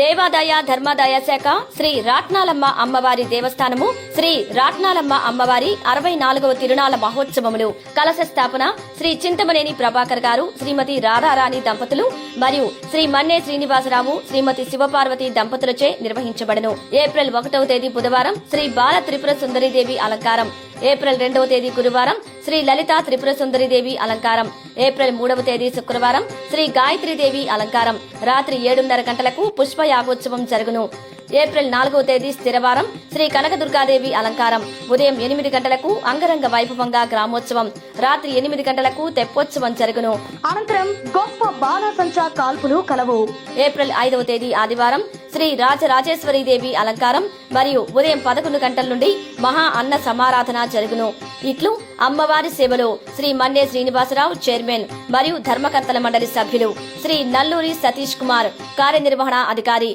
దేవాదాయ ధర్మాదాయ శాఖ శ్రీ రాట్నాలమ్మ అమ్మవారి దేవస్థానము శ్రీ రాట్నాలమ్మ అమ్మవారి 64వ తిరునాళ్ల మహోత్సవములు కలశ స్థాపన శ్రీ చింతమనేని ప్రభాకర్ గారు శ్రీమతి రాధారాణి దంపతులు మరియు శ్రీ మన్నే శ్రీనివాసరావు శ్రీమతి శివపార్వతి దంపతులచే నిర్వహించబడను. ఏప్రిల్ 1వ తేదీ బుధవారం శ్రీ బాల త్రిపుర సుందరీదేవి అలంకారం. ఏప్రిల్ 2వ తేదీ గురువారం శ్రీ లలితా త్రిపుర సుందరీదేవి అలంకారం. ఏప్రిల్ 3వ తేదీ శుక్రవారం శ్రీ గాయత్రీదేవి అలంకారం. రాత్రి 7:30 గంటలకు పుష్ప యాగోత్సవం జరుగును. ఏప్రిల్ 4వ తేదీ స్థిరవారం శ్రీ కనకదుర్గాదేవి అలంకారం. ఉదయం 8 గంటలకు అంగరంగ వైభవంగా గ్రామోత్సవం. రాత్రి 8 గంటలకు తెప్పోత్సవం జరుగును. అనంతరం గొప్ప బాణసంచా కాల్పులు కలవు. ఏప్రిల్ 5వ తేదీ ఆదివారం శ్రీ రాజరాజేశ్వరీదేవి అలంకారం మరియు ఉదయం 11 గంటల నుండి మహా అన్న సమారాధన జరుగును. ఇట్లు అమ్మవారి సేవలో శ్రీ మన్నే శ్రీనివాసరావు చైర్మన్ మరియు ధర్మకర్తల మండలి సభ్యులు శ్రీ నల్లూరి సతీష్ కుమార్ కార్యనిర్వహణ అధికారి.